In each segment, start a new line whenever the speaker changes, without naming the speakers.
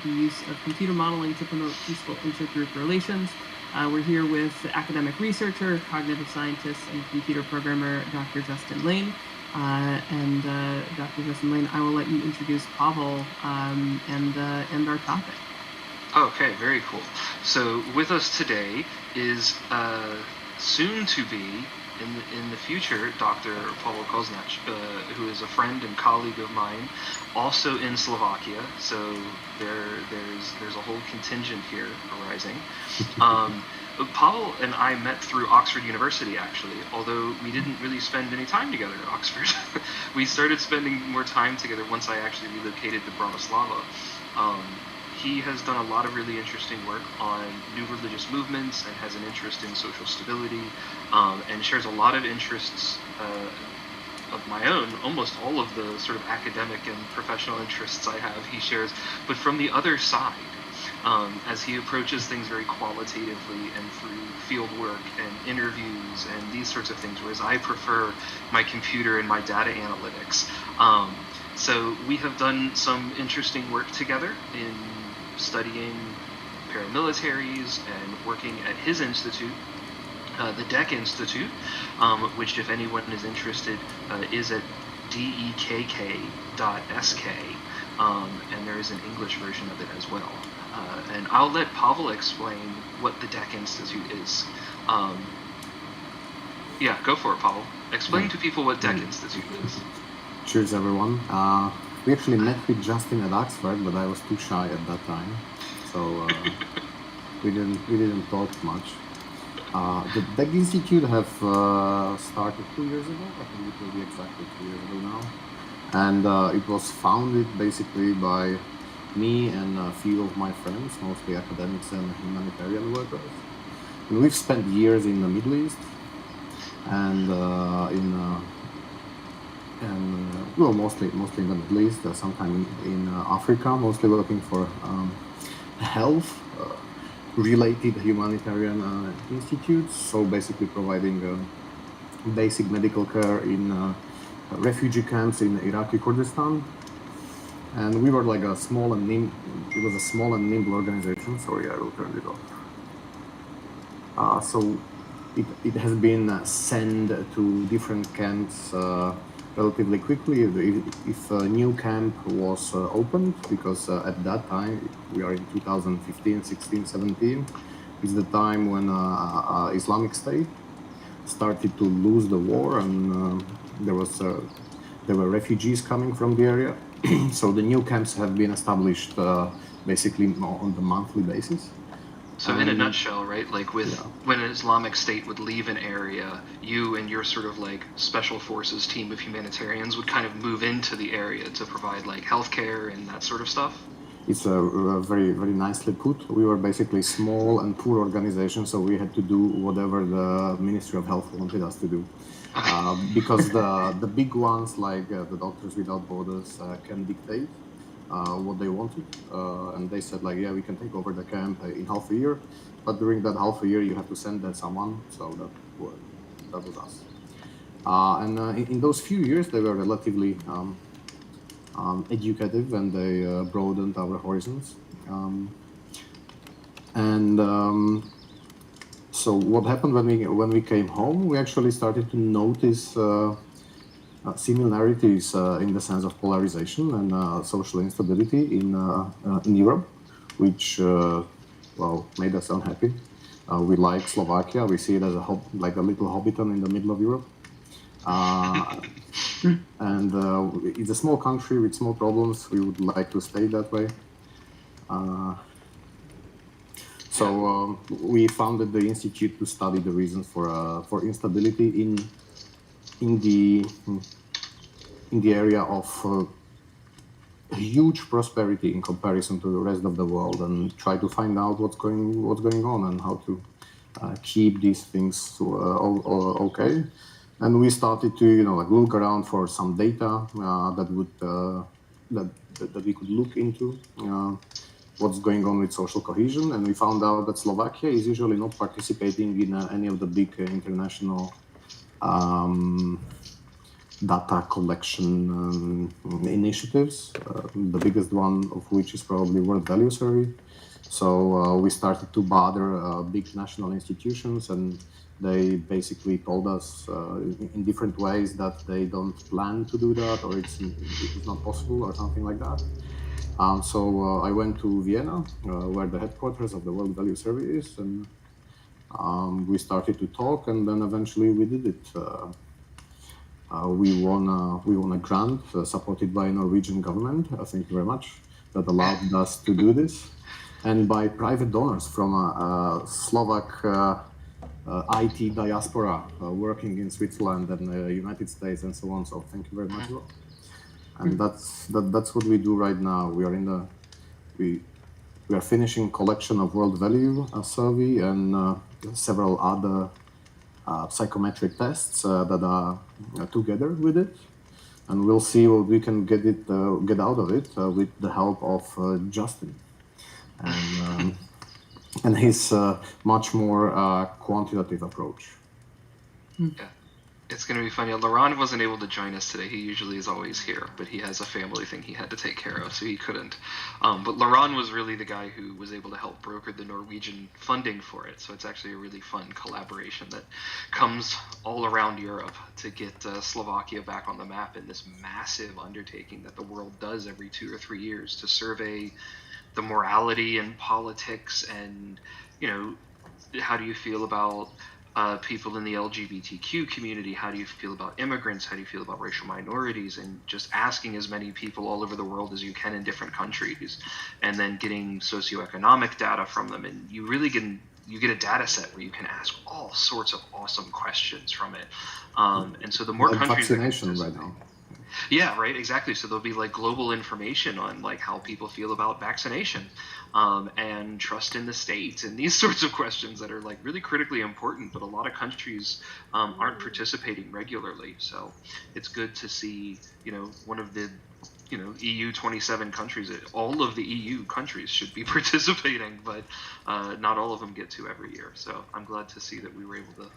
the use of computer modeling to promote peaceful intergroup relations. We're here with academic researcher, cognitive scientist, and computer programmer, Dr. Justin Lane. Dr. Justin Lane, I will let you introduce Pavel and our topic.
Okay, very cool. So with us today is soon to be in the future Dr. Pavel Koznach, who is a friend and colleague of mine, also in Slovakia. So there's a whole contingent here arising. Pavel and I met through Oxford University, actually, although we didn't really spend any time together at Oxford. We started spending more time together once I actually relocated to Bratislava. He has done a lot of really interesting work on new religious movements and has an interest in social stability, and shares a lot of interests of my own. Almost all of the sort of academic and professional interests I have, he shares, but from the other side, as he approaches things very qualitatively and through field work and interviews and these sorts of things, whereas I prefer my computer and my data analytics. So we have done some interesting work together in studying paramilitaries and working at his institute, the DEC Institute, which, if anyone is interested, is at dekk.sk, and there is an English version of it as well. And I'll let Pavel explain what the DEC Institute is. Yeah, go for it, Pavel. Explain to people what DEC Institute is.
Cheers, everyone. We actually met with Justin at Oxford, but I was too shy at that time, so we didn't talk much. The DEC Institute have started 2 years ago. I think it will be exactly 2 years ago now, and it was founded basically by me and a few of my friends, mostly academics and humanitarian workers. And we've spent years in the Middle East and mostly in the Middle East, sometime in Africa, mostly working for health-related humanitarian institutes. So basically providing basic medical care in refugee camps in Iraqi Kurdistan. And we were like a small and nimble organization. Sorry, I will turn it off. So it has been sent to different camps relatively quickly if a new camp was opened, because at that time, we are in 2015, 16, 17, is the time when Islamic State started to lose the war, and there were refugees coming from the area. So the new camps have been established basically on the monthly basis.
So in a nutshell, right, like when an Islamic State would leave an area, you and your sort of like special forces team of humanitarians would kind of move into the area to provide like healthcare and that sort of stuff?
It's very, very nicely put. We were basically small and poor organization, so we had to do whatever the Ministry of Health wanted us to do. Because the big ones, like the Doctors Without Borders, can dictate what they wanted, and they said like, yeah, we can take over the camp in half a year, but during that half a year you have to send that someone. So that was us. And in those few years they were relatively educative, and they broadened our horizons. So what happened when we came home? We actually started to notice similarities in the sense of polarization and social instability in Europe, which made us unhappy. We like Slovakia. We see it as like a little hobbiton in the middle of Europe, and it's a small country with small problems. We would like to stay that way. So we founded the institute to study the reasons for instability in the area of huge prosperity in comparison to the rest of the world, and try to find out what's going on and how to keep these things okay. And we started to look around for some data that we could look into what's going on with social cohesion, and we found out that Slovakia is usually not participating in any of the big international data collection initiatives, the biggest one of which is probably World Value Survey. So we started to bother big national institutions, and they basically told us in different ways that they don't plan to do that, or it's not possible, or something like that. So I went to Vienna, where the headquarters of the World Value Survey is, and we started to talk, and then eventually we did it. We won a grant supported by Norwegian government. Thank you very much. That allowed us to do this, and by private donors from a Slovak IT diaspora working in Switzerland and the United States and so on. So thank you very much. And that's what we do right now. We are finishing collection of World Value Survey and several other psychometric tests that are together with it, and we'll see what we can get out of it with the help of Justin and his much more quantitative approach.
Yeah. It's going to be funny. Laurent wasn't able to join us today. He usually is always here, but he has a family thing he had to take care of, so he couldn't. But Laurent was really the guy who was able to help broker the Norwegian funding for it. So it's actually a really fun collaboration that comes all around Europe to get Slovakia back on the map in this massive undertaking that the world does every 2 or 3 years to survey the morality and politics and, how do you feel about people in the LGBTQ community? How do you feel about immigrants? How do you feel about racial minorities? And just asking as many people all over the world as you can in different countries, and then getting socioeconomic data from them. And you really get a data set where you can ask all sorts of awesome questions from it. And so the more countries that
right now.
Yeah, right, exactly. So there'll be like global information on like how people feel about vaccination and trust in the state and these sorts of questions that are like really critically important, but a lot of countries aren't participating regularly. So it's good to see, one of the EU 27 countries, all of the EU countries should be participating, but not all of them get to every year. So I'm glad to see that we were able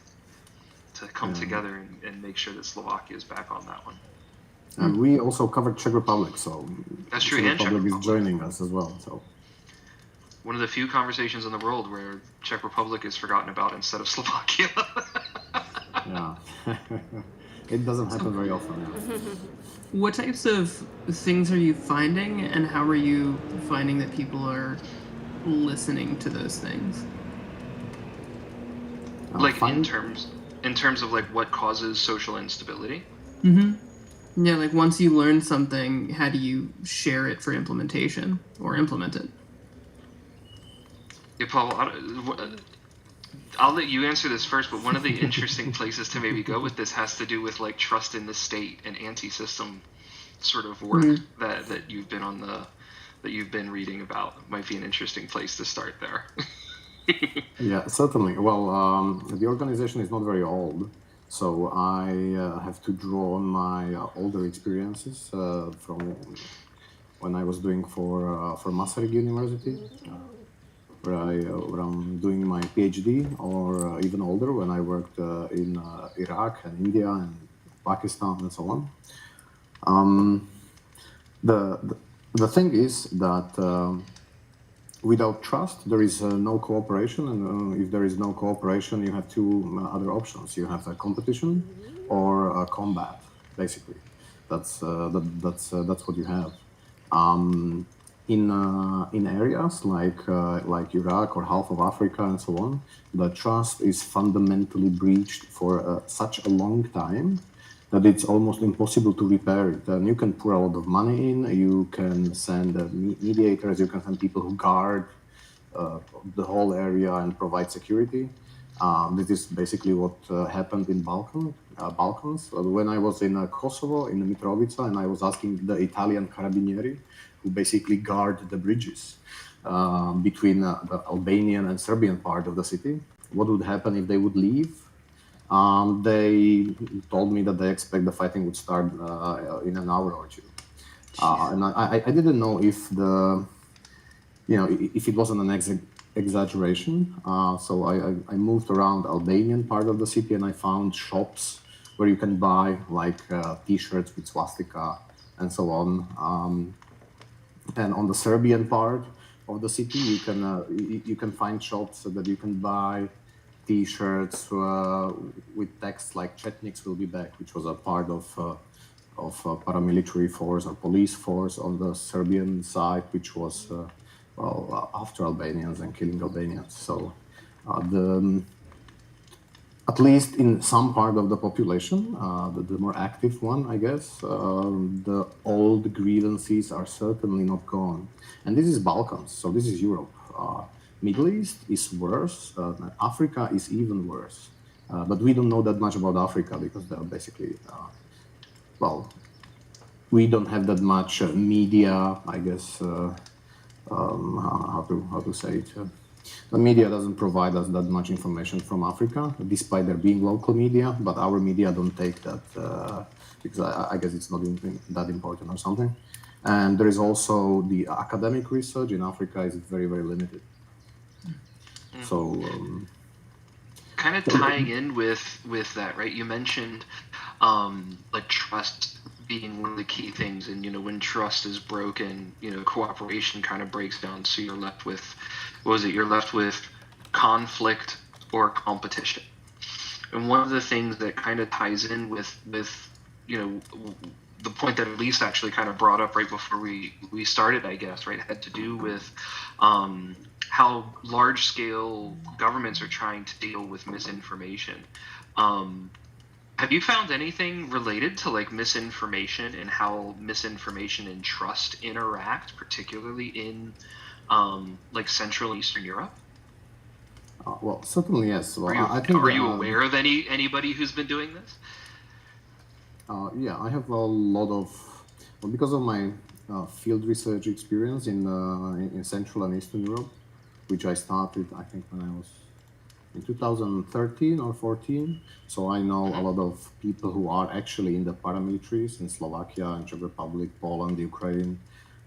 to come together and make sure that Slovakia is back on that one.
And we also covered Czech Republic, so
that's true.
Czech Republic is joining us as well. So
one of the few conversations in the world where Czech Republic is forgotten about instead of Slovakia.
Yeah, it doesn't happen very often. Yeah.
What types of things are you finding, and how are you finding that people are listening to those things?
Like in terms of like what causes social instability?
Yeah, like once you learn something, how do you share it for implementation or implement it?
Yeah, Paul, I'll let you answer this first, but one of the interesting places to maybe go with this has to do with like trust in the state and anti-system sort of work that you've been reading about. Might be an interesting place to start there.
Yeah, certainly. Well, the organization is not very old. So I have to draw on my older experiences from when I was doing for Masaryk University, where I'm doing my PhD, or even older when I worked in Iraq and India and Pakistan and so on. The thing is that without trust, there is no cooperation, and if there is no cooperation, you have two other options. You have a competition or a combat. Basically, that's what you have. In areas like Iraq or half of Africa and so on, the trust is fundamentally breached for such a long time that it's almost impossible to repair it. And you can pour a lot of money in, you can send mediators, you can send people who guard the whole area and provide security. This is basically what happened in Balkans. When I was in Kosovo, in Mitrovica, and I was asking the Italian carabinieri, who basically guard the bridges between the Albanian and Serbian part of the city, what would happen if they would leave. They told me that they expect the fighting would start in an hour or two. And I didn't know if if it wasn't an exaggeration. So I moved around Albanian part of the city, and I found shops where you can buy like T-shirts with swastika and so on. And on the Serbian part of the city, you can find shops so that you can buy T-shirts with text like "Chetniks will be back," which was a part of paramilitary force or police force on the Serbian side, which was after Albanians and killing Albanians. So at least in some part of the population, the more active one, I guess, the old grievances are certainly not gone. And this is Balkans, so this is Europe. Middle East is worse. Africa is even worse. But we don't know that much about Africa because they're basically, we don't have that much media, I guess, how to say it. The media doesn't provide us that much information from Africa, despite there being local media, but our media don't take that because I guess it's not that important or something. And there is also the academic research in Africa is very, very limited. So
kind of tying in with that, right? You mentioned like trust being one of the key things, and when trust is broken, cooperation kind of breaks down. So you're left with, you're left with conflict or competition. And one of the things that kind of ties in with the point that Elise actually kind of brought up right before we started, I guess, right, had to do with how large scale governments are trying to deal with misinformation. Have you found anything related to like misinformation and how misinformation and trust interact, particularly in like Central and Eastern Europe?
Well, certainly yes. Well,
are you aware of anybody who's been doing this?
Yeah, I have a lot of, because of my field research experience in Central and Eastern Europe, which I started, I think, when I was in 2013 or 14. So I know a lot of people who are actually in the paramilitaries in Slovakia and Czech Republic, Poland, Ukraine,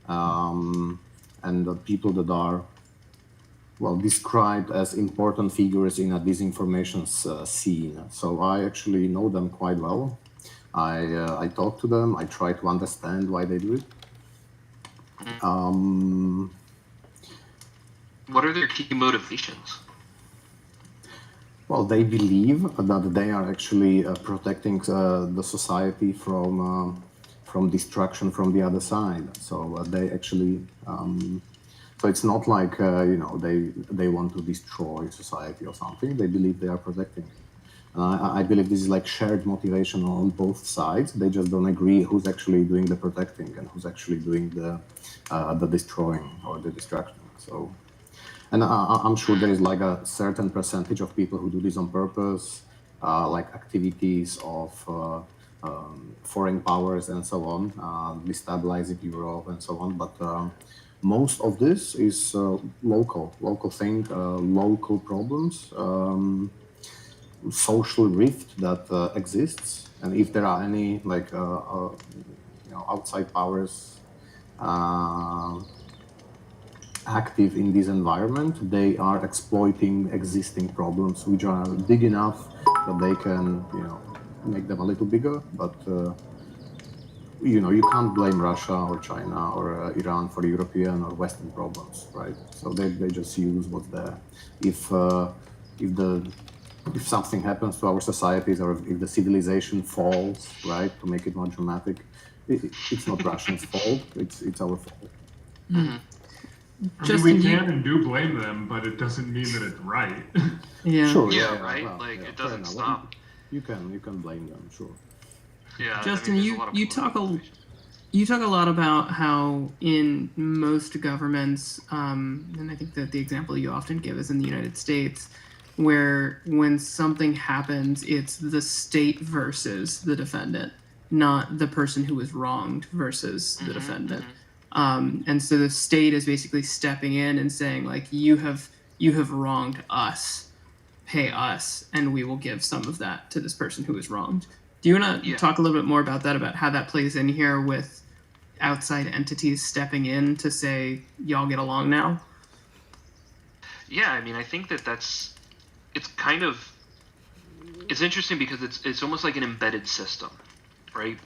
and the people that are, described as important figures in a disinformation scene. So I actually know them quite well. I talk to them. I try to understand why they do it.
What are their key motivations?
Well, they believe that they are actually protecting the society from destruction from the other side. So they actually, so it's not like they want to destroy society or something. They believe they are protecting it. I believe this is like shared motivation on both sides. They just don't agree who's actually doing the protecting and who's actually doing the destroying or the destruction. So. And I'm sure there is like a certain percentage of people who do this on purpose, like activities of foreign powers and so on, destabilizing Europe and so on. But most of this is local thing, local problems, social rift that exists. And if there are any like outside powers active in this environment, they are exploiting existing problems which are big enough that they can make them a little bigger, but you can't blame Russia or China or Iran for European or Western problems, right? So they just use what's there. If something happens to our societies or if the civilization falls, right, to make it more dramatic, it's not Russians' fault, it's our fault.
Mm-hmm.
We can and do blame them, but it doesn't mean that it's right.
Yeah.
Sure.
Yeah. Right. Well, it doesn't stop.
You can blame them. Sure.
Yeah.
Justin, you talk a lot about how in most governments, and I think that the example you often give is in the United States, where when something happens, it's the state versus the defendant, not the person who was wronged versus the defendant. And so the state is basically stepping in and saying, like, you have wronged us, pay us, and we will give some of that to this person who was wronged. Do you want to talk a little bit more about that, about how that plays in here with outside entities stepping in to say, y'all get along now?
Yeah, I mean, I think it's kind of it's interesting because it's almost like an embedded system, right?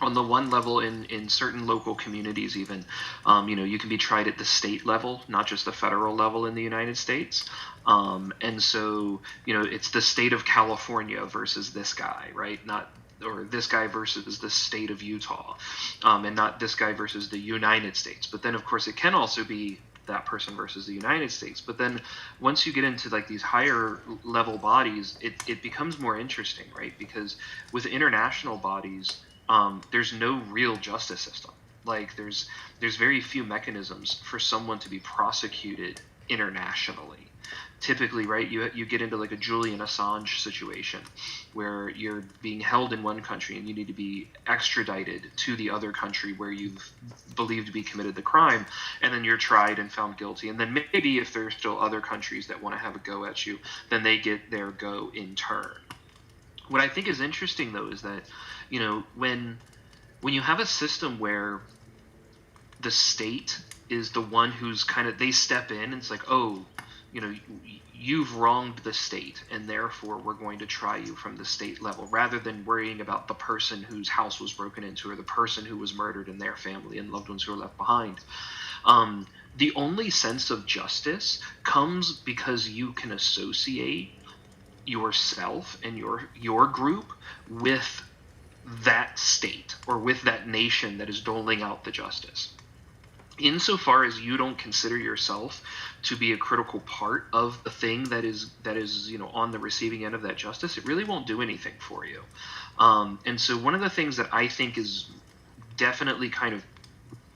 On the one level, in certain local communities, even, you can be tried at the state level, not just the federal level in the United States. And so, it's the state of California versus this guy, right? Not, or this guy versus the state of Utah, and not this guy versus the United States. But then, of course, it can also be that person versus the United States. But then once you get into like these higher level bodies, it becomes more interesting, right? Because with international bodies, there's no real justice system. Like there's very few mechanisms for someone to be prosecuted internationally. Typically, right, you get into like a Julian Assange situation where you're being held in one country and you need to be extradited to the other country where you've believed to be committed the crime, and then you're tried and found guilty. And then maybe if there's still other countries that want to have a go at you, then they get their go in turn. What I think is interesting, though, is that, when you have a system where the state is the one who's kind of, they step in and it's like, oh, you've wronged the state and therefore we're going to try you from the state level, rather than worrying about the person whose house was broken into or the person who was murdered and their family and loved ones who are left behind. The only sense of justice comes because you can associate yourself and your group with that state or with that nation that is doling out the justice. Insofar as you don't consider yourself to be a critical part of the thing that is on the receiving end of that justice, it really won't do anything for you. And so one of the things that I think is definitely kind of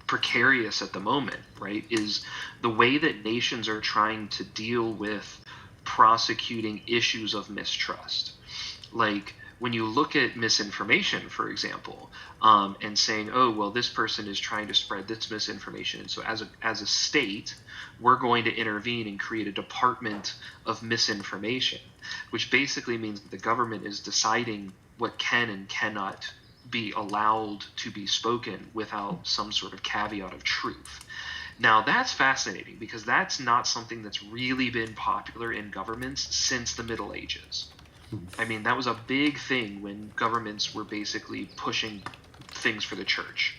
precarious at the moment, right, is the way that nations are trying to deal with prosecuting issues of mistrust. Like when you look at misinformation, for example, and saying, oh, well, this person is trying to spread this misinformation, and so as a state, we're going to intervene and create a department of misinformation, which basically means that the government is deciding what can and cannot be allowed to be spoken without some sort of caveat of truth. Now, that's fascinating because that's not something that's really been popular in governments since the Middle Ages. I mean, that was a big thing when governments were basically pushing things for the church.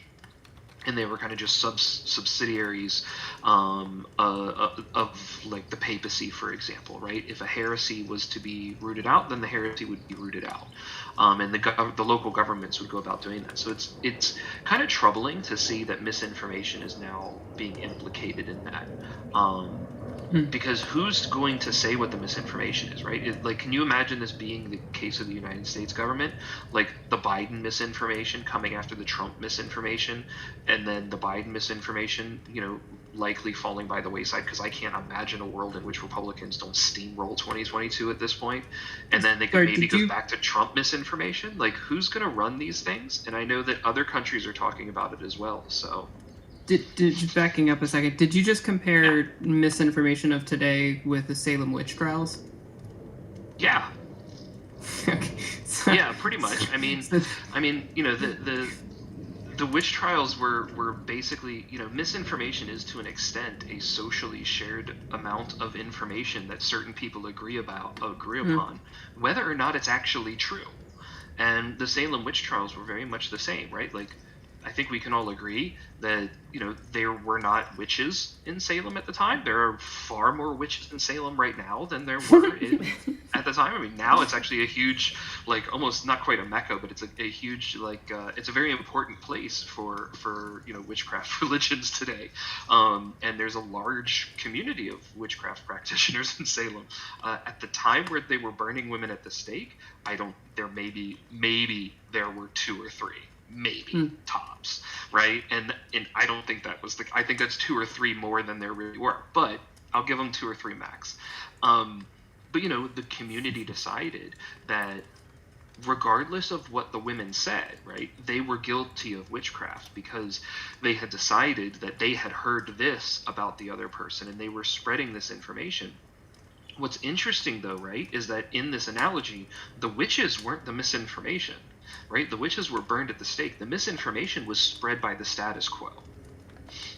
And they were kind of just subsidiaries of like the papacy, for example, right? If a heresy was to be rooted out, then the heresy would be rooted out, and the local governments would go about doing that. So it's kind of troubling to see that misinformation is now being implicated in that. Because who's going to say what the misinformation is, right? Like, can you imagine this being the case of the United States government? Like the Biden misinformation coming after the Trump misinformation, and then the Biden misinformation, likely falling by the wayside, because I can't imagine a world in which Republicans don't steamroll 2022 at this point, and then they could maybe go back to Trump misinformation. Like, who's going to run these things? And I know that other countries are talking about it as well, so...
Just backing up a second, did you just compare misinformation of today with the Salem witch trials?
Yeah.
Okay. So,
yeah, pretty much. I mean, the witch trials were basically, misinformation is to an extent a socially shared amount of information that certain people agree upon, whether or not it's actually true. And the Salem witch trials were very much the same, right? Like, I think we can all agree that, there were not witches in Salem at the time. There are far more witches in Salem right now than there were at the time. I mean, now it's actually a huge, like, almost not quite a mecca, but it's a huge, like, it's a very important place for witchcraft religions today. And there's a large community of witchcraft practitioners in Salem. At the time where they were burning women at the stake, maybe there were 2 or 3. Maybe tops, right? And I don't think that was I think that's 2 or 3 more than there really were, but I'll give them 2 or 3 max. But the community decided that regardless of what the women said, right, they were guilty of witchcraft because they had decided that they had heard this about the other person and they were spreading this information. What's interesting, though, right, is that in this analogy, the witches weren't the misinformation. Right? The witches were burned at the stake. The misinformation was spread by the status quo.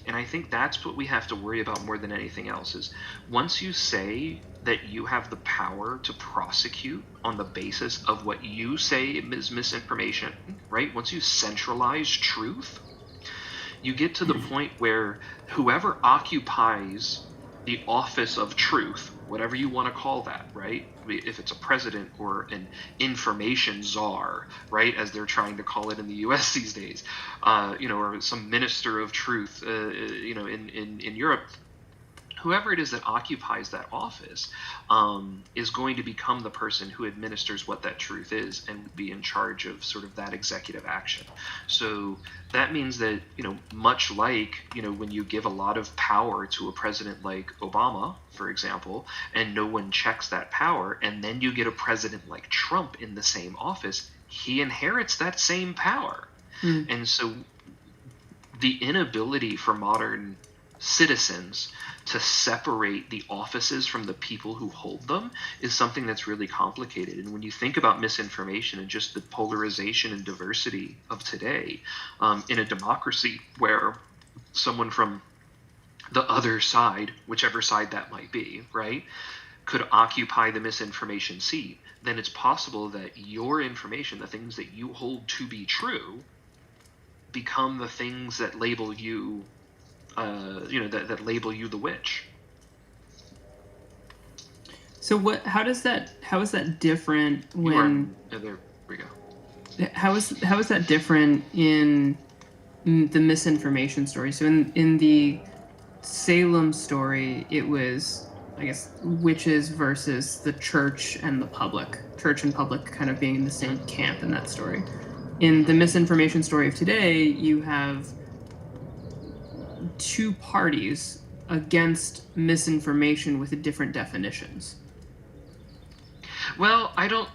And I think that's what we have to worry about more than anything else is once you say that you have the power to prosecute on the basis of what you say is misinformation, right? Once you centralize truth, you get to the point where whoever occupies the office of truth, whatever you want to call that, right? If it's a president or an information czar, right, as they're trying to call it in the U.S. these days, or some minister of truth, in Europe, whoever it is that occupies that office is going to become the person who administers what that truth is and be in charge of sort of that executive action. So that means that, much like, when you give a lot of power to a president like Obama, for example, and no one checks that power, and then you get a president like Trump in the same office, he inherits that same power. And so the inability for modern citizens to separate the offices from the people who hold them is something that's really complicated. And when you think about misinformation and just the polarization and diversity of today, in a democracy where someone from the other side, whichever side that might be, right, could occupy the misinformation seat, then it's possible that your information, the things that you hold to be true, become the things that label you that label you the witch.
So how is that different when
There we go.
how is that different in the misinformation story? So in the Salem story, it was, I guess, witches versus the church and the public. Church and public kind of being in the same camp in that story. In the misinformation story of today, you have two parties against misinformation with different definitions.
Well, I don't.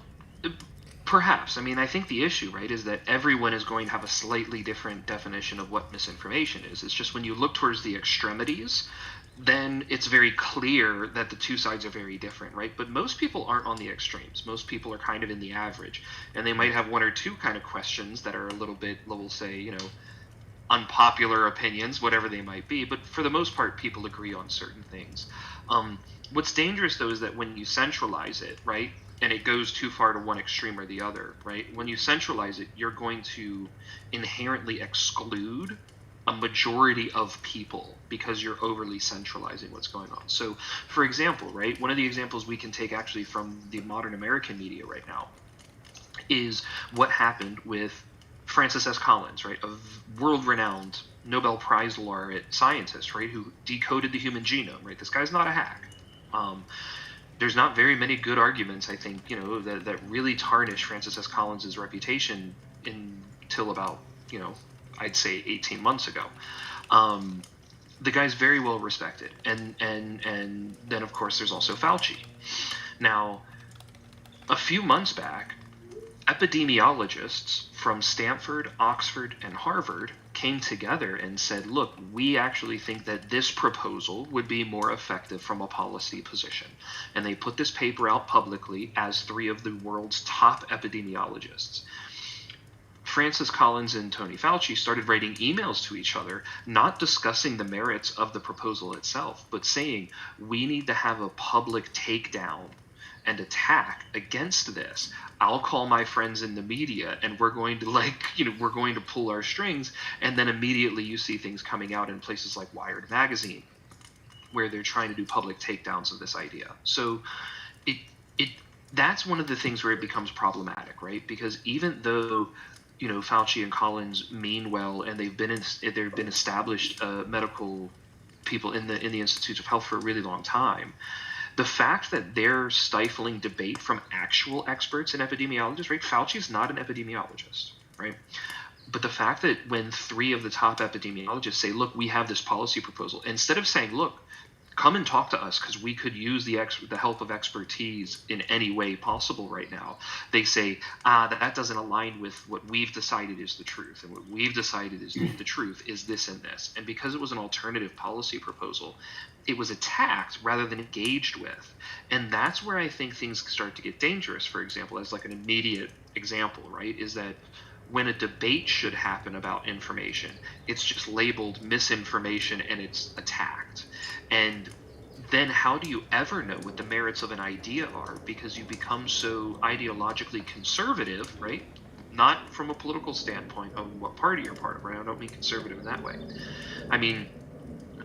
Perhaps. I mean, I think the issue, right, is that everyone is going to have a slightly different definition of what misinformation is. It's just when you look towards the extremities, then it's very clear that the two sides are very different, right? But most people aren't on the extremes. Most people are kind of in the average. And they might have one or two kind of questions that are a little bit, we'll say, unpopular opinions, whatever they might be. But for the most part, people agree on certain things. What's dangerous, though, is that when you centralize it, right, and it goes too far to one extreme or the other, right, when you centralize it, you're going to inherently exclude a majority of people because you're overly centralizing what's going on. So, for example, right, one of the examples we can take actually from the modern American media right now is what happened with Francis S. Collins, right, a world-renowned Nobel Prize laureate scientist, right, who decoded the human genome, right? This guy's not a hack. There's not very many good arguments, I think, that really tarnish Francis S. Collins' reputation until about, I'd say 18 months ago. The guy's very well respected. And then, of course, there's also Fauci. Now, a few months back, epidemiologists from Stanford, Oxford, and Harvard came together and said, look, we actually think that this proposal would be more effective from a policy position. And they put this paper out publicly as three of the world's top epidemiologists. Francis Collins and Tony Fauci started writing emails to each other, not discussing the merits of the proposal itself, but saying, we need to have a public takedown and attack against this. I'll call my friends in the media and we're going to pull our strings. And then immediately you see things coming out in places like Wired magazine where they're trying to do public takedowns of this idea. So that's one of the things where it becomes problematic, right? Because even though Fauci and Collins mean well and they've been established medical people in the Institutes of Health for a really long time, the fact that they're stifling debate from actual experts and epidemiologists, right? Fauci's not an epidemiologist, right? But the fact that when three of the top epidemiologists say, look, we have this policy proposal, instead of saying, look, come and talk to us because we could use the help of expertise in any way possible right now, they say, that doesn't align with what we've decided is the truth. And what we've decided is the truth is this and this. And because it was an alternative policy proposal, it was attacked rather than engaged with. And that's where I think things start to get dangerous, for example, as like an immediate example, right, is that when a debate should happen about information, it's just labeled misinformation and it's attacked. And then how do you ever know what the merits of an idea are? Because you become so ideologically conservative, right? Not from a political standpoint of what party you're part of, right? I don't mean conservative in that way. I mean,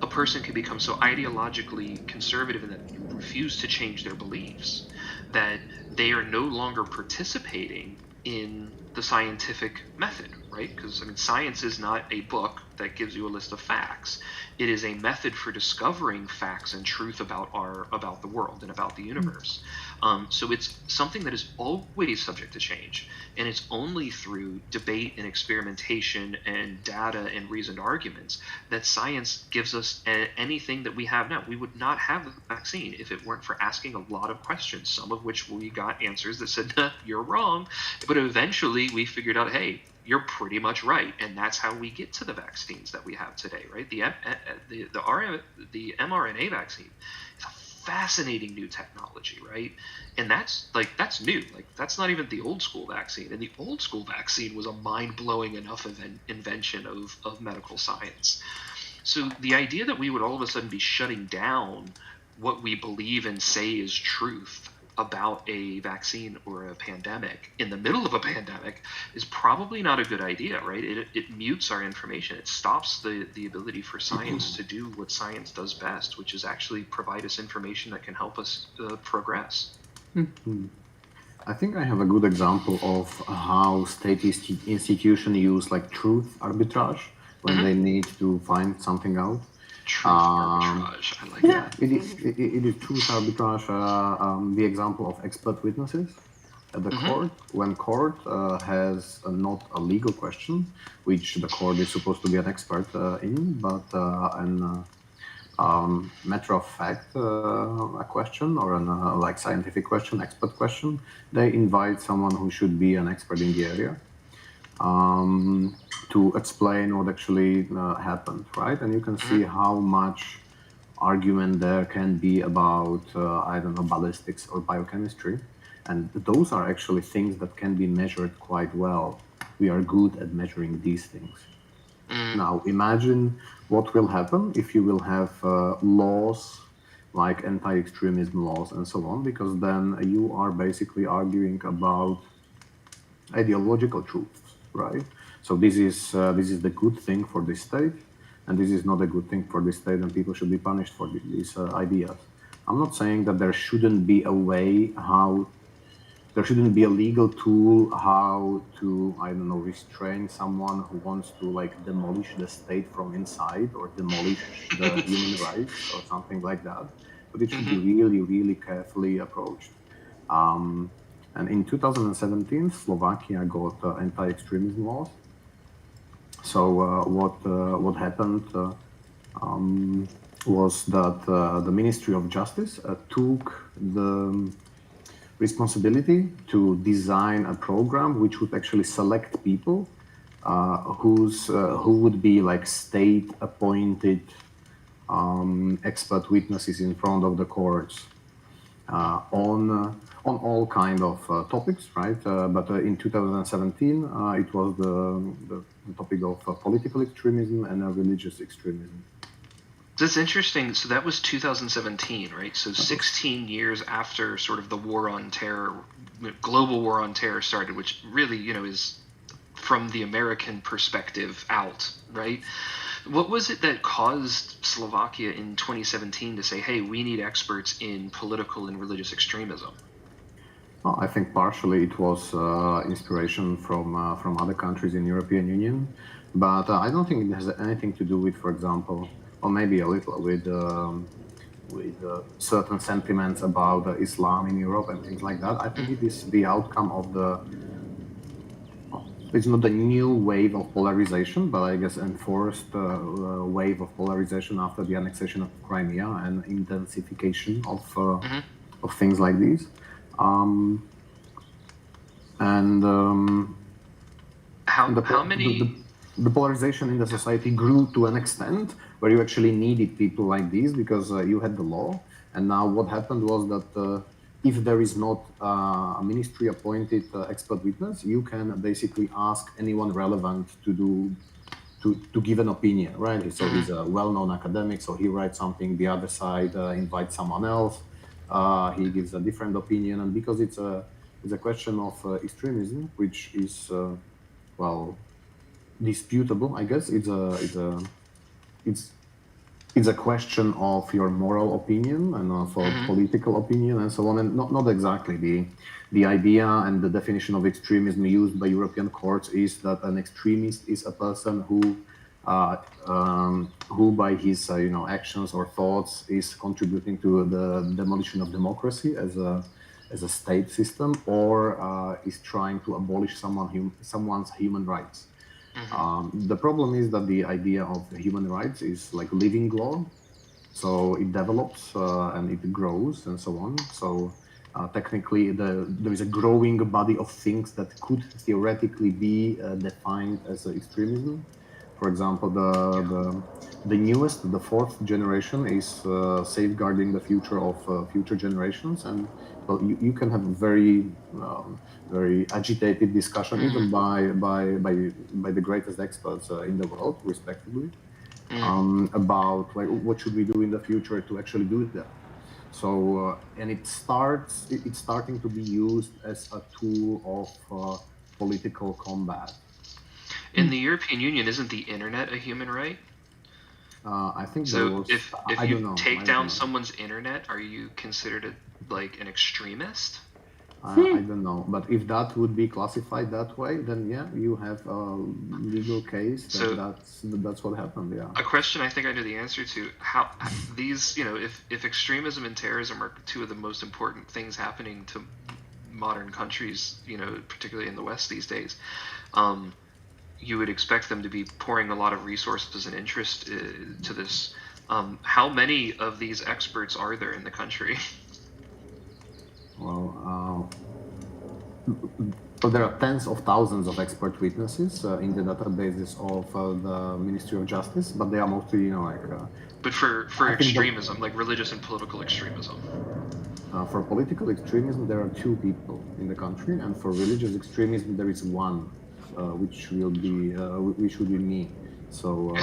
a person can become so ideologically conservative and that refuse to change their beliefs that they are no longer participating in the scientific method, right? Because I mean, science is not a book that gives you a list of facts. It is a method for discovering facts and truth about the world and about the universe. So it's something that is always subject to change, and it's only through debate and experimentation and data and reasoned arguments that science gives us anything that we have now. We would not have the vaccine if it weren't for asking a lot of questions, some of which we got answers that said, you're wrong. But eventually we figured out, hey, you're pretty much right. And that's how we get to the vaccines that we have today, right? The mRNA vaccine is a fascinating new technology, right? And that's new. Like, that's not even the old school vaccine. And the old school vaccine was a mind-blowing enough invention of medical science. So the idea that we would all of a sudden be shutting down what we believe and say is truth about a vaccine or a pandemic in the middle of a pandemic is probably not a good idea, right? It mutes our information. It stops the ability for science to do what science does best, which is actually provide us information that can help us progress.
I think I have a good example of how state institutions use like truth arbitrage when they need to find something out.
Truth arbitrage. I like that.
It is truth arbitrage. The example of expert witnesses at the court, when court has not a legal question, which the court is supposed to be an expert in, but an matter of fact, a question or an like scientific question, expert question, they invite someone who should be an expert in the area to explain what actually happened, right? And you can see how much argument there can be about, I don't know, ballistics or biochemistry. And those are actually things that can be measured quite well. We are good at measuring these things. Now, imagine what will happen if you will have laws like anti-extremism laws and so on, because then you are basically arguing about ideological truths, right? So this is the good thing for this state, and this is not a good thing for this state, and people should be punished for these ideas. I'm not saying that there shouldn't be a way how. There shouldn't be a legal tool how to, I don't know, restrain someone who wants to like demolish the state from inside or demolish the human rights or something like that. But it should be really, really carefully approached. And in 2017, Slovakia got anti-extremism laws. So what happened was that the Ministry of Justice took the responsibility to design a program which would actually select people who would be like state-appointed expert witnesses in front of the courts on all kind of topics, right? But in 2017, it was the topic of political extremism and religious extremism.
That's interesting. So that was 2017, right? So 16 years after sort of the war on terror, global war on terror started, which really, is from the American perspective out, right? What was it that caused Slovakia in 2017 to say, hey, we need experts in political and religious extremism?
Well, I think partially it was inspiration from other countries in European Union, but I don't think it has anything to do with, for example, or maybe a little with certain sentiments about Islam in Europe and things like that. I think it is the outcome of it's not a new wave of polarization, but I guess enforced wave of polarization after the annexation of Crimea and intensification of things like these.
How many...
The polarization in the society grew to an extent where you actually needed people like these because you had the law. And now what happened was that if there is not a ministry-appointed expert witness, you can basically ask anyone relevant to give an opinion, right? So he's a well-known academic, so he writes something. The other side invites someone else. He gives a different opinion, and because it's a question of extremism, which is well disputable, I guess. It's a question of your moral opinion and of political opinion and so on, and not exactly the idea and the definition of extremism used by European courts is that an extremist is a person who by his actions or thoughts is contributing to the demolition of democracy as a state system, or is trying to abolish someone's human rights. The problem is that the idea of human rights is like living law, so it develops and it grows and so on. So technically, there is a growing body of things that could theoretically be defined as extremism. For example, the newest, the fourth generation, is safeguarding the future of future generations, and well, you can have very very agitated discussion even by the greatest experts in the world, respectively, about like what should we do in the future to actually do that. So and it's starting to be used as a tool of political combat.
In the European Union, isn't the internet a human right?
I think
So if you take down
know.
someone's internet, are you considered like an extremist?
I don't know, but if that would be classified that way, then yeah, you have a legal case. That's what happened. Yeah.
A question I think I know the answer to: how these, if extremism and terrorism are two of the most important things happening to modern countries, particularly in the West these days, you would expect them to be pouring a lot of resources and interest to this. How many of these experts are there in the country?
Well, there are tens of thousands of expert witnesses in the databases of the Ministry of Justice, but they are mostly,
But for extremism, like religious and political extremism.
For political extremism, there are 2 people in the country, and for religious extremism, there is 1, which will be me. So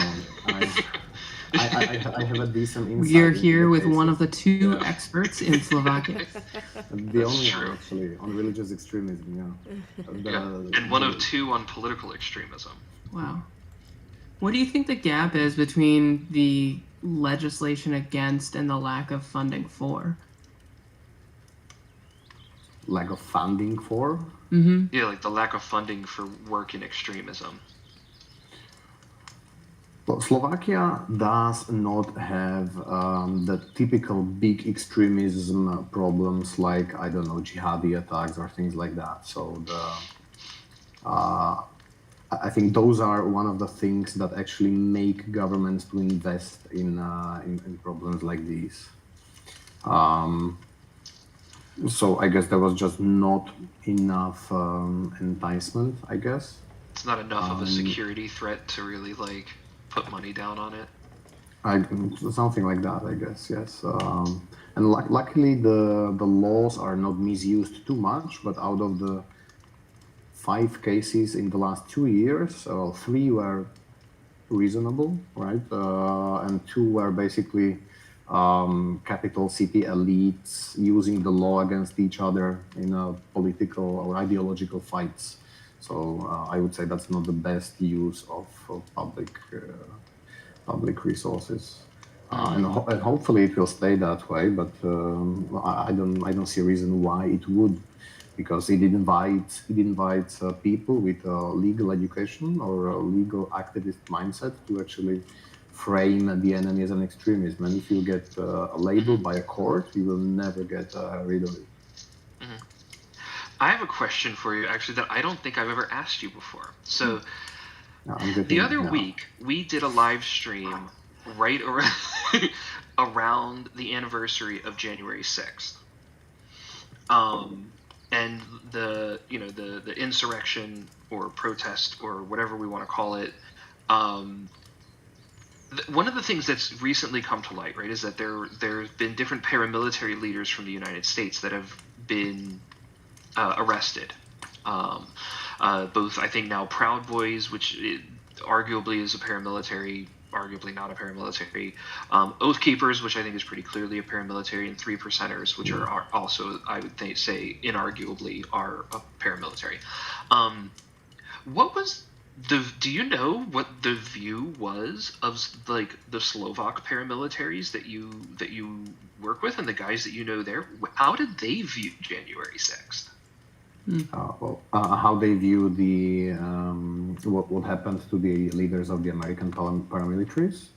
I have a decent insight.
We are here with one of the 2 experts in Slovakia.
The only one, actually, on religious extremism, yeah.
And one of 2 on political extremism.
Wow. What do you think the gap is between the legislation against and the lack of funding for?
Lack of funding for?
Mm-hmm.
Yeah, like the lack of funding for work in extremism.
Well, Slovakia does not have the typical big extremism problems like, I don't know, jihadi attacks or things like that. So I think those are one of the things that actually make governments to invest in problems like these. So I guess there was just not enough enticement, I guess.
It's not enough of a security threat to really put money down on it.
Something like that, I guess. Yes. And luckily, the laws are not misused too much. But out of the 5 cases in the last 2 years, 3 were reasonable, right? And 2 were basically capital city elites using the law against each other in political or ideological fights. So I would say that's not the best use of public resources, and hopefully it will stay that way. But I don't see a reason why it would, because it invites people with a legal education or a legal activist mindset to actually frame the enemy as an extremist. And if you get a label by a court, you will never get rid of it.
I have a question for you, actually, that I don't think I've ever asked you before. So, the other week, we did a live stream right around the anniversary of January 6th. And the insurrection or protest or whatever we want to call it, one of the things that's recently come to light, right, is that there's been different paramilitary leaders from the United States that have been arrested. Both, I think now Proud Boys, which arguably is a paramilitary, arguably not a paramilitary, Oath Keepers, which I think is pretty clearly a paramilitary, and Three Percenters, which are also, I would say, inarguably are a paramilitary. What was do you know what the view was of like the Slovak paramilitaries that you work with and the guys that you know there? How did they view January 6th?
How they view the what happened to the leaders of the American paramilitaries?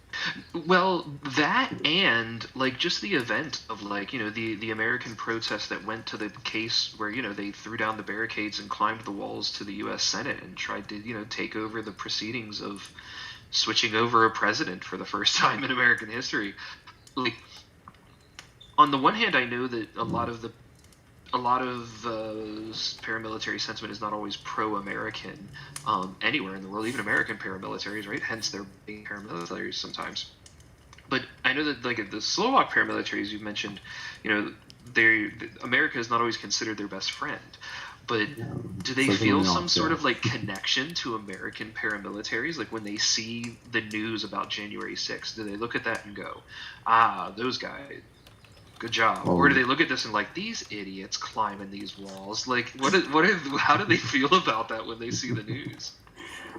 Well, that and like just the event of like, the American protest that went to the case where, they threw down the barricades and climbed the walls to the US Senate and tried to, take over the proceedings of switching over a president for the first time in American history. Like, on the one hand, I know that a lot of paramilitary sentiment is not always pro-American anywhere in the world, even American paramilitaries, right? Hence they're being paramilitaries sometimes. But I know that like the Slovak paramilitaries you mentioned, America is not always considered their best friend. But do they feel some sort of like connection to American paramilitaries? Like when they see the news about January 6th, do they look at that and go, those guys, good job? Or do they look at this and like, these idiots climbing these walls? Like, how do they feel about that when they see the news?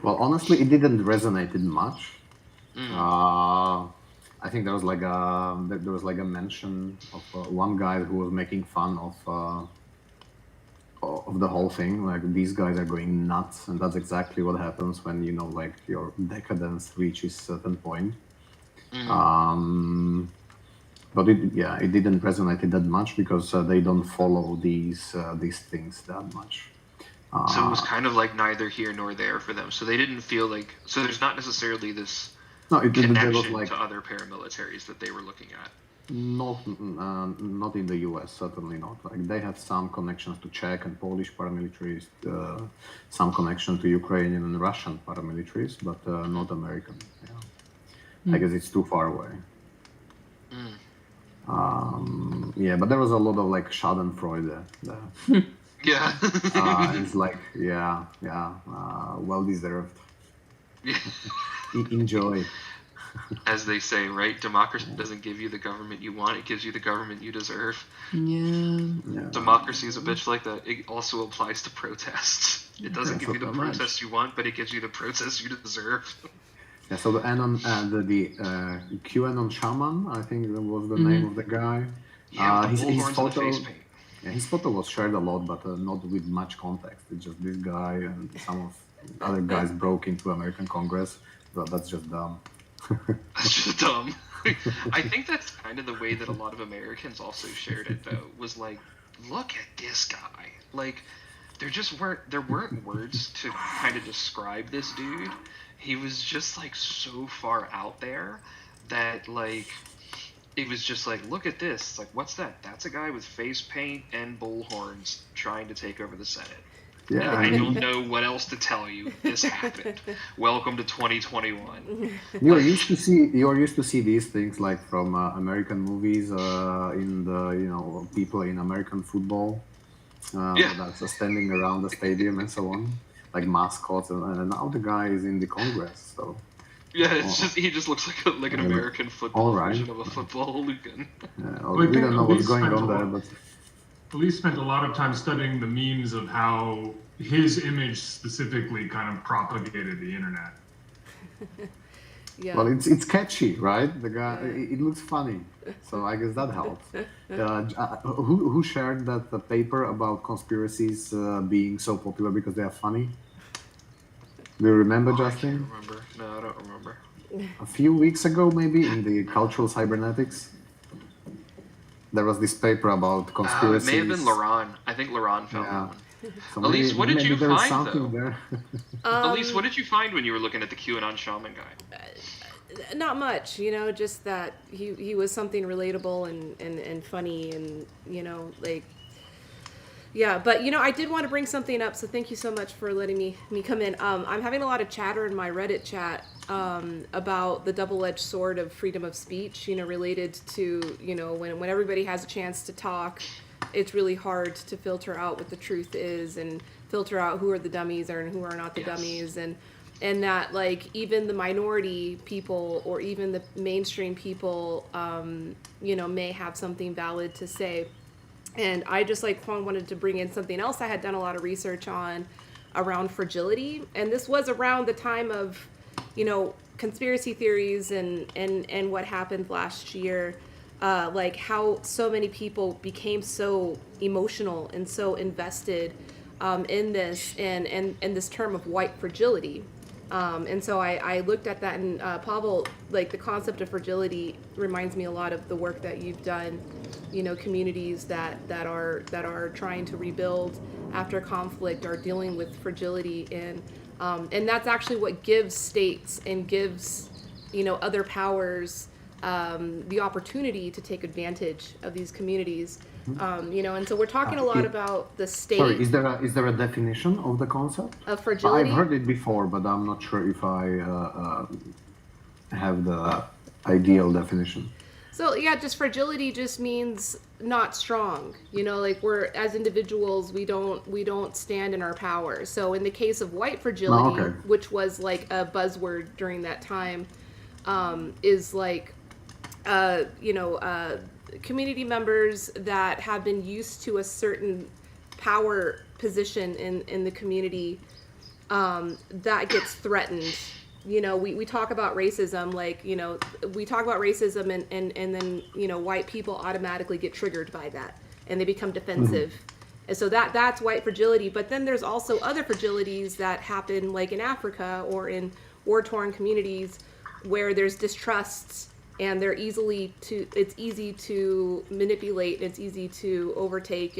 Well, honestly, it didn't resonate much. I think there was like a mention of one guy who was making fun of the whole thing. Like, these guys are going nuts, and that's exactly what happens when like your decadence reaches certain point. But it didn't resonate that much because they don't follow these things that much.
So it was kind of like neither here nor there for them. So they didn't feel like, so there's not necessarily this connection to other paramilitaries that they were looking at.
Not in the US, certainly not. Like, they had some connections to Czech and Polish paramilitaries, some connection to Ukrainian and Russian paramilitaries, but not American. I guess it's too far away. But there was a lot of like Schadenfreude there.
Yeah.
It's like, well deserved. Enjoy.
As they say, right? Democracy doesn't give you the government you want; it gives you the government you deserve.
Yeah.
Democracy is a bitch like that. It also applies to protests. It doesn't give you the protests you want, but it gives you the protests you deserve. Yeah,
so the QAnon shaman, I think that was the name of the guy. His photo, his photo was shared a lot, but not with much context. It's just this guy and some of other guys broke into American Congress. But that's just dumb.
That's just dumb. I think that's kind of the way that a lot of Americans also shared it, though, was like, look at this guy. Like, there weren't words to kind of describe this dude. He was just like so far out there that like it was just like, look at this. It's like, what's that? That's a guy with face paint and bullhorns trying to take over the Senate. Yeah, I don't know what else to tell you. This happened. Welcome to 2021.
You're used to see these things like from American movies, in the people in American football, that's standing around the stadium and so on, like mascots, and now the guy is in the Congress. So
it's he just looks like an American football version of a football hooligan.
We don't know what's going on there, but.
Police spent a lot of time studying the memes of how his image specifically kind of propagated the internet.
Well, it's catchy, right? The guy, it looks funny, so I guess that helps. Who shared the paper about conspiracies being so popular because they are funny? Do you remember, Justin?
I can't remember. No, I don't remember.
A few weeks ago, maybe, in the Cultural Cybernetics. There was this paper about conspiracies.
It may have been Laurent. I think Laurent found that one.
So
Elise, what did you find, though?
Elise,
what did you find when you were looking at the QAnon shaman guy?
Not much, just that he was something relatable and funny and, like... Yeah, but, I did want to bring something up, so thank you so much for letting me come in. I'm having a lot of chatter in my Reddit chat about the double-edged sword of freedom of speech, related to, when everybody has a chance to talk, it's really hard to filter out what the truth is and filter out who are the dummies and who are not the dummies, and that, like, even the minority people or even the mainstream people, may have something valid to say. And I just, like, wanted to bring in something else I had done a lot of research on around fragility. And this was around the time of, conspiracy theories and what happened last year. Like how so many people became so emotional and so invested in this and this term of white fragility. And so I looked at that, and Pavel, like, the concept of fragility reminds me a lot of the work that you've done, communities that are trying to rebuild after conflict are dealing with fragility, and that's actually what gives states and gives, other powers the opportunity to take advantage of these communities. And so we're talking a lot about the state.
Sorry, is there a definition of the concept?
Of fragility?
I've heard it before, but I'm not sure if I have the ideal definition.
So yeah, just fragility just means not strong. Like, we're, as individuals, we don't stand in our power. So in the case of white fragility, which was like a buzzword during that time, is like, community members that have been used to a certain power position in the community, that gets threatened. We talk about racism, like, we talk about racism and then, white people automatically get triggered by that and they become defensive. And so that's white fragility. But then there's also other fragilities that happen, like in Africa or in war-torn communities, where there's distrusts and it's easy to manipulate, it's easy to overtake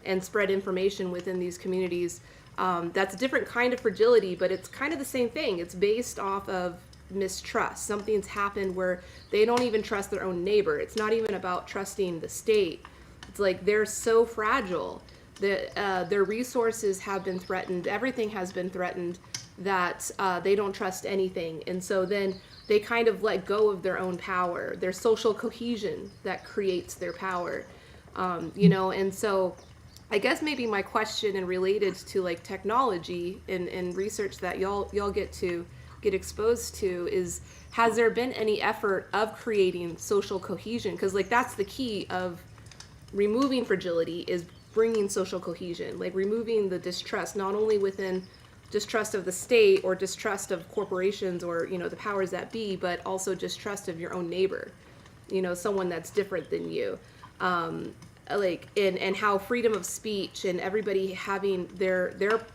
and spread information within these communities. That's a different kind of fragility, but it's kind of the same thing. It's based off of mistrust. Something's happened where they don't even trust their own neighbor. It's not even about trusting the state. It's like they're so fragile that their resources have been threatened. Everything has been threatened, that they don't trust anything. And so then they kind of let go of their own power, their social cohesion that creates their power. And so I guess maybe my question, and related to like technology and research that y'all get exposed to, is, has there been any effort of creating social cohesion? Because, like, that's the key of removing fragility, is bringing social cohesion, like removing the distrust, not only within distrust of the state or distrust of corporations or, the powers that be, but also distrust of your own neighbor, someone that's different than you. Like, and how freedom of speech and everybody having their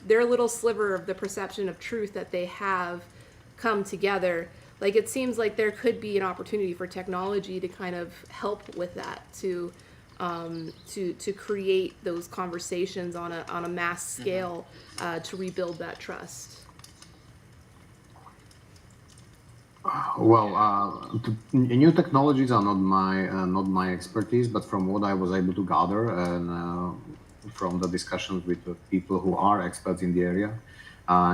little sliver of the perception of truth that they have come together. Like, it seems like there could be an opportunity for technology to kind of help with that, to create those conversations on a mass scale, to rebuild that trust.
Well, new technologies are not my expertise, but from what I was able to gather and from the discussions with the people who are experts in the area,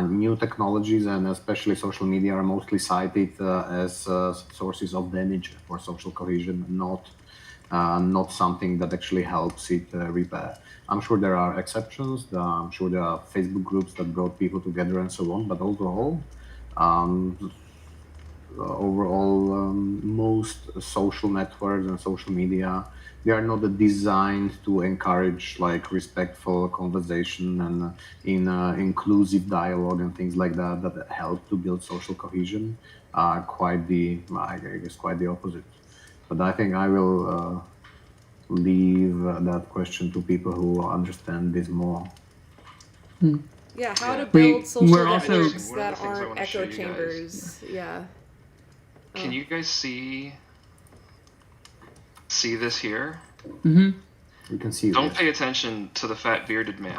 new technologies and especially social media are mostly cited as sources of damage for social cohesion, not something that actually helps it repair. I'm sure there are exceptions. I'm sure there are Facebook groups that brought people together and so on, but overall, most social networks and social media, they are not designed to encourage like respectful conversation and inclusive dialogue and things like that help to build social cohesion. Quite the opposite. But I think I will leave that question to people who understand this more.
Yeah, how to build social
we're also-
networks
One of the
that
things I
aren't
wanna show
echo
you
chambers. Yeah.
Can you guys see this here?
Mm-hmm.
We can see
Don't
this.
pay attention to the fat bearded man.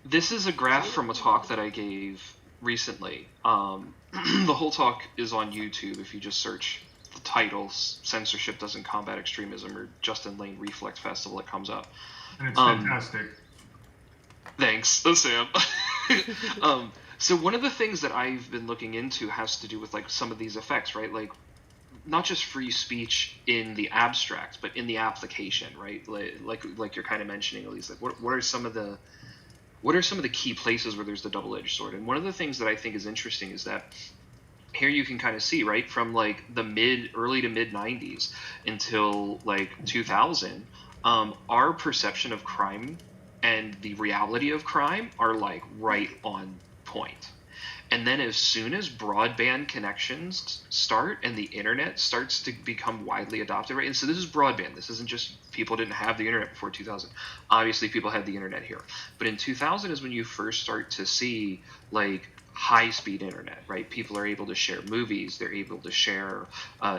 This is a graph from a talk that I gave recently. The whole talk is on YouTube. If you just search the title, Censorship Doesn't Combat Extremism, or Justin Lane Reflex Festival, it comes up.
And it's fantastic.
Thanks, Sam. So one of the things that I've been looking into has to do with like some of these effects, right? Like not just free speech in the abstract, but in the application, right? Like you're kind of mentioning, Elise. Like what are some of the key places where there's the double-edged sword? And one of the things that I think is interesting is that here you can kind of see, right, from like the early to mid 90s until like 2000, our perception of crime and the reality of crime are like right on point. And then as soon as broadband connections start and the internet starts to become widely adopted, right? And so this is broadband. This isn't just people didn't have the internet before 2000. Obviously, people had the internet here. But in 2000 is when you first start to see like high-speed internet, right? People are able to share movies. They're able to share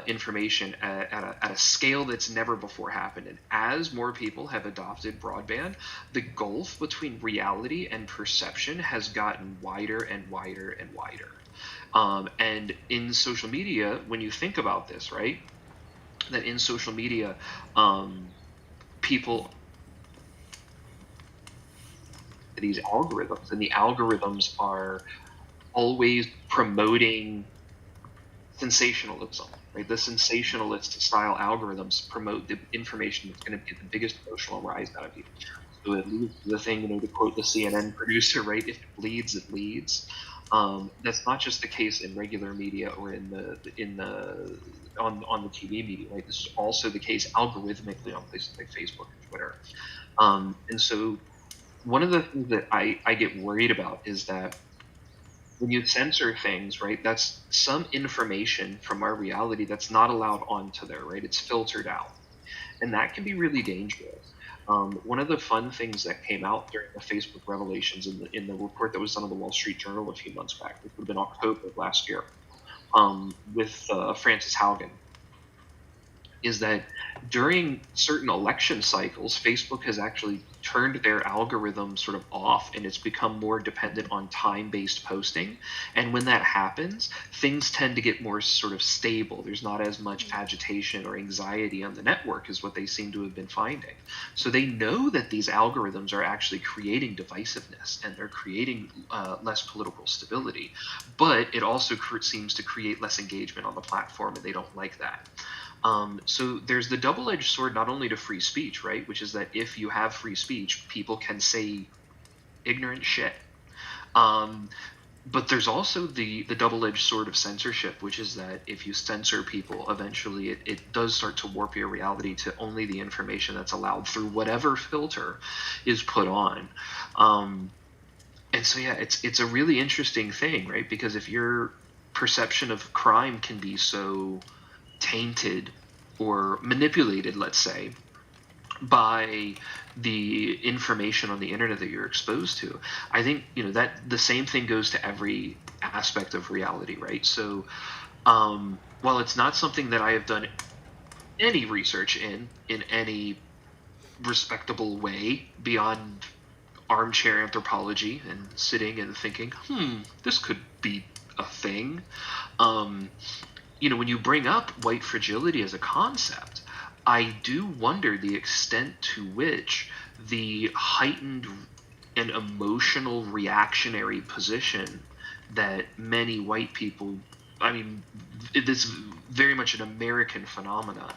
information at a scale that's never before happened. And as more people have adopted broadband, the gulf between reality and perception has gotten wider and wider and wider. And in social media, when you think about this, right, that in social media, people these algorithms, and the algorithms are always promoting sensationalism, right? The sensationalist style algorithms promote the information that's going to get the biggest emotional rise out of you. So it leads to the thing, to quote the CNN producer, right? If it bleeds, it leads. That's not just the case in regular media or on the TV media, right? This is also the case algorithmically on places like Facebook and Twitter. And so one of the things that I get worried about is that when you censor things, right, that's some information from our reality that's not allowed onto there, right? It's filtered out. And that can be really dangerous. One of the fun things that came out during the Facebook revelations in the report that was done on the Wall Street Journal a few months back, which would have been October of last year, with Frances Haugen, is that during certain election cycles, Facebook has actually turned their algorithm sort of off and it's become more dependent on time-based posting. And when that happens, things tend to get more sort of stable. There's not as much agitation or anxiety on the network as what they seem to have been finding. So they know that these algorithms are actually creating divisiveness and they're creating less political stability. But it also seems to create less engagement on the platform, and they don't like that. So there's the double-edged sword not only to free speech, right, which is that if you have free speech, people can say ignorant shit. But there's also the double-edged sword of censorship, which is that if you censor people, eventually it does start to warp your reality to only the information that's allowed through whatever filter is put on. And so, yeah, it's a really interesting thing, right? Because if your perception of crime can be so tainted or manipulated, let's say, by the information on the internet that you're exposed to, I think that the same thing goes to every aspect of reality, right? So while it's not something that I have done any research in any respectable way beyond armchair anthropology and sitting and thinking, this could be a thing, when you bring up white fragility as a concept, I do wonder the extent to which the heightened and emotional reactionary position that many white people, I mean, this is very much an American phenomenon,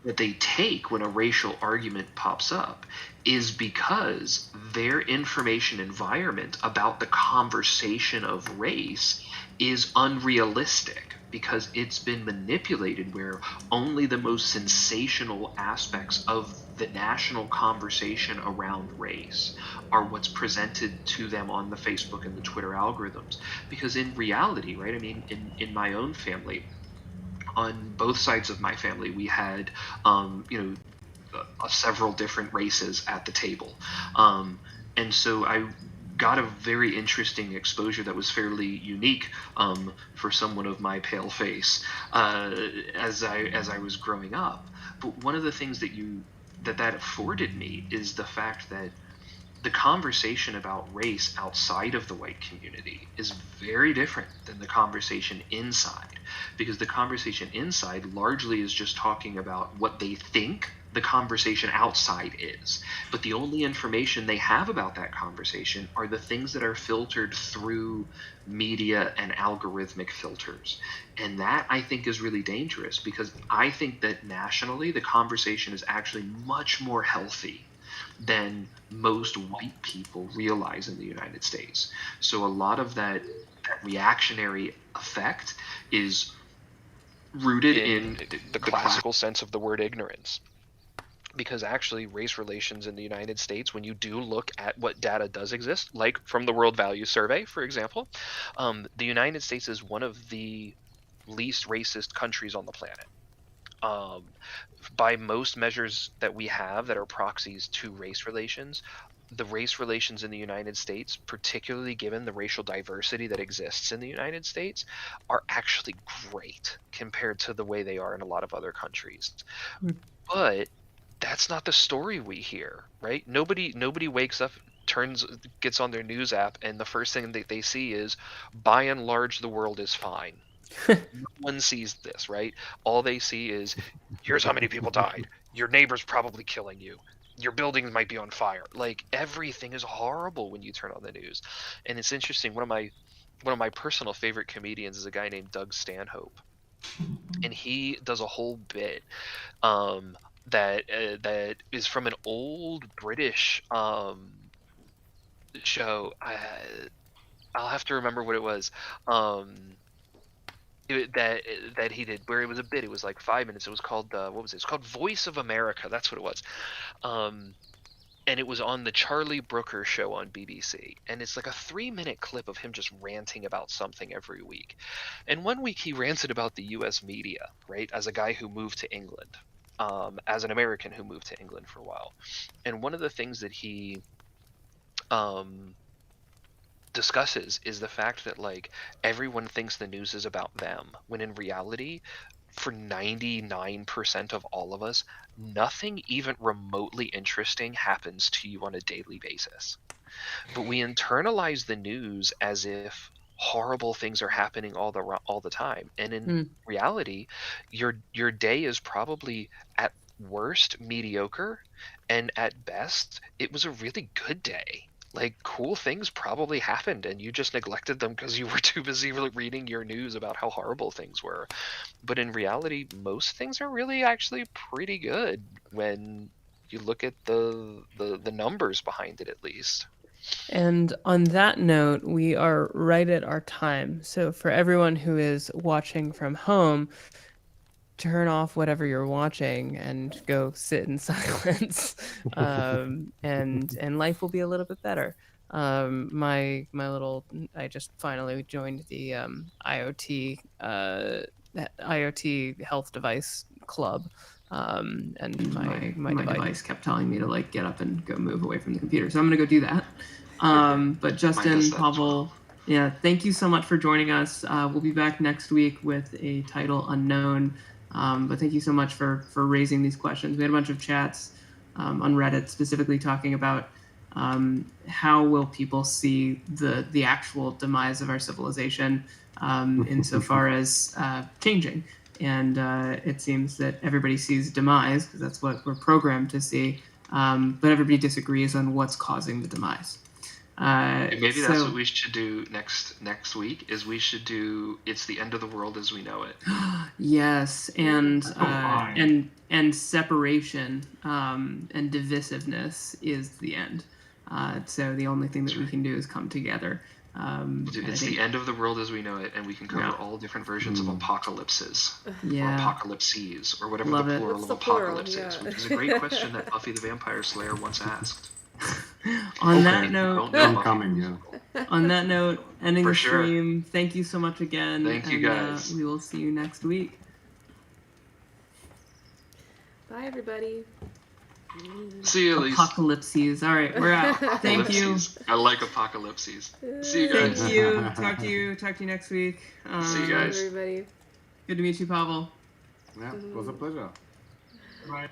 that they take when a racial argument pops up is because their information environment about the conversation of race is unrealistic, because it's been manipulated where only the most sensational aspects of the national conversation around race are what's presented to them on the Facebook and the Twitter algorithms. Because in reality, right, I mean, in my own family, on both sides of my family, we had, several different races at the table. And so I got a very interesting exposure that was fairly unique for someone of my pale face as I was growing up. But one of the things that afforded me is the fact that the conversation about race outside of the white community is very different than the conversation inside, because the conversation inside largely is just talking about what they think the the conversation outside is. But the only information they have about that conversation are the things that are filtered through media and algorithmic filters. And that, I think, is really dangerous, because I think that nationally the conversation is actually much more healthy than most white people realize in the United States. So a lot of that reactionary effect is rooted in
the classical sense of the word ignorance. Because actually, race relations in the United States, when you do look at what data does exist, like from the World Values Survey, for example, the United States is one of the least racist countries on the planet. By most measures that we have that are proxies to race relations, the race relations in the United States, particularly given the racial diversity that exists in the United States, are actually great compared to the way they are in a lot of other countries. But that's not the story we hear, right? Nobody wakes up, gets on their news app, and the first thing that they see is, by and large, the world is fine. No one sees this, right? All they see is, here's how many people died. Your neighbor's probably killing you. Your building might be on fire. Like, everything is horrible when you turn on the news. And it's interesting. One of my personal favorite comedians is a guy named Doug Stanhope, and he does a whole bit that is from an old British show. I'll have to remember what it was. That he did, where it was a bit. It was like 5 minutes. It was called what was it? It's called Voice of America. That's what it was. And it was on the Charlie Brooker show on BBC. And it's like a 3-minute clip of him just ranting about something every week. And one week he ranted about the U.S. media, right? As a guy who moved to England, as an American who moved to England for a while. And one of the things that he discusses is the fact that, like, everyone thinks the news is about them, when in reality, for 99% of all of us, nothing even remotely interesting happens to you on a daily basis. But we internalize the news as if horrible things are happening all the time, and in reality, your day is probably at worst mediocre, and at best it was a really good day. Like, cool things probably happened, and you just neglected them because you were too busy reading your news about how horrible things were. But in reality, most things are really actually pretty good when you look at the numbers behind it, at least.
And on that note, we are right at our time. So for everyone who is watching from home, turn off whatever you're watching and go sit in silence, and life will be a little bit better. My little, I just finally joined the IoT health device club, and my device kept telling me to, like, get up and go move away from the computer, so I'm gonna go do that. But Justin, Pavel, yeah, thank you so much for joining us. We'll be back next week with a title unknown. But thank you so much for raising these questions. We had a bunch of chats on Reddit specifically talking about how will people see the actual demise of our civilization insofar as changing. And it seems that everybody sees demise, because that's what we're programmed to see, but everybody disagrees on what's causing the demise.
Maybe that's what we should do next week. Is we should do "It's the End of the World as We Know It."
Yes, and separation and divisiveness is the end. So the only thing that we can do is come together.
It's the end of the world as we know it, and we can cover all different versions of apocalypses, or apocalypses, or whatever the plural of apocalypse is, which is a great question that Buffy the Vampire Slayer once asked.
On that note, ending the
sure.
stream. Thank you so much again.
Thank you, guys.
We will see you next week.
Bye, everybody.
See you, Elise.
Apocalypses. All right, we're out. Thank you.
I like apocalypses. See you guys.
Thank you. Talk to you next week.
See you guys.
Everybody.
Good to meet you, Pavel.
Yeah, it was a pleasure.
Bye.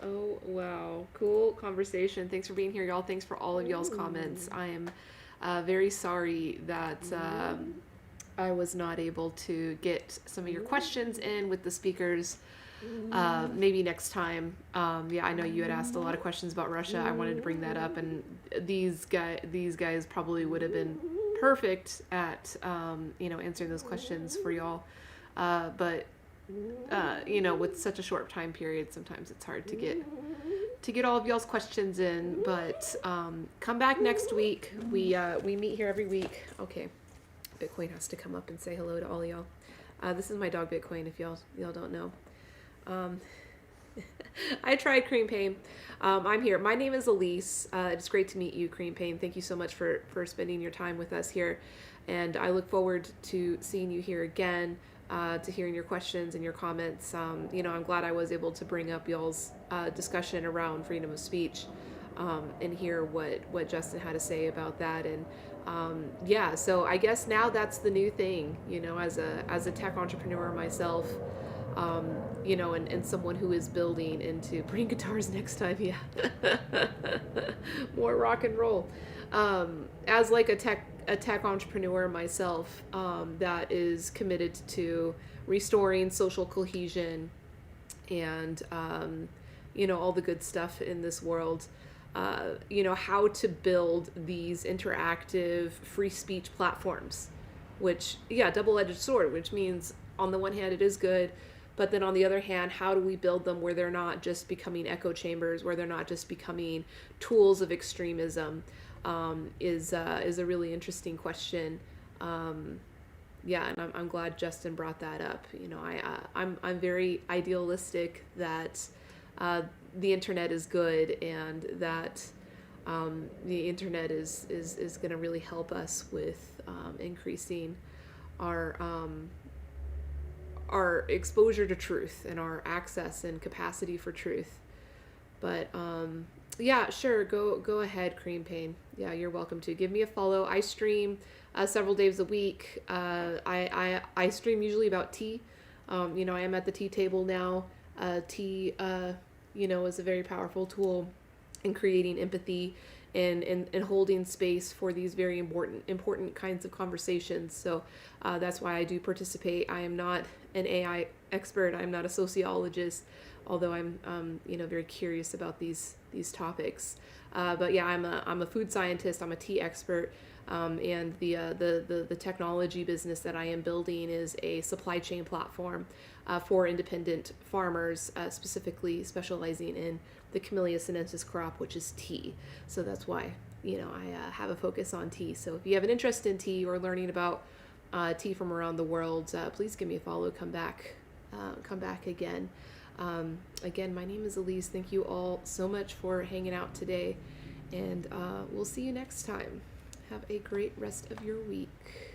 Oh wow, cool conversation. Thanks for being here, y'all. Thanks for all of y'all's comments. I am very sorry that I was not able to get some of your questions in with the speakers. Maybe next time. Yeah, I know you had asked a lot of questions about Russia. I wanted to bring that up, and these guys probably would have been perfect at answering those questions for y'all. But with such a short time period, sometimes it's hard to get all of y'all's questions in. But come back next week. We meet here every week. Okay, Bitcoin has to come up and say hello to all y'all. This is my dog Bitcoin. If y'all don't know. I tried Cream Pain. I'm here. My name is Elise. It's great to meet you, Cream Pain. Thank you so much for spending your time with us here. And I look forward to seeing you here again, to hearing your questions and your comments. I'm glad I was able to bring up y'all's discussion around freedom of speech, and hear what Justin had to say about that. And so I guess now that's the new thing, as a tech entrepreneur myself. And someone who is building into bring guitars next time. Yeah. More rock and roll. As like a tech entrepreneur myself, that is committed to restoring social cohesion and, all the good stuff in this world. How to build these interactive free speech platforms, which, double-edged sword, which means on the one hand it is good, but then on the other hand, how do we build them where they're not just becoming echo chambers, where they're not just becoming tools of extremism, is a really interesting question. And I'm glad Justin brought that up. I'm very idealistic that the internet is good, and that the internet is going to really help us with increasing our exposure to truth and our access and capacity for truth. But sure, go ahead, Cream Pain. Yeah, you're welcome to. Give me a follow. I stream several days a week. I stream usually about tea. I am at the tea table now. Tea is a very powerful tool in creating empathy and holding space for these very important kinds of conversations. So that's why I do participate. I am not an AI expert. I'm not a sociologist, although I'm very curious about these topics. But yeah, I'm a food scientist. I'm a tea expert. And the technology business that I am building is a supply chain platform for independent farmers, specifically specializing in the Camellia sinensis crop, which is tea. So that's why I have a focus on tea. So if you have an interest in tea or learning about tea from around the world, please give me a follow. Come back again. Again, my name is Elise. Thank you all so much for hanging out today, and we'll see you next time. Have a great rest of your week.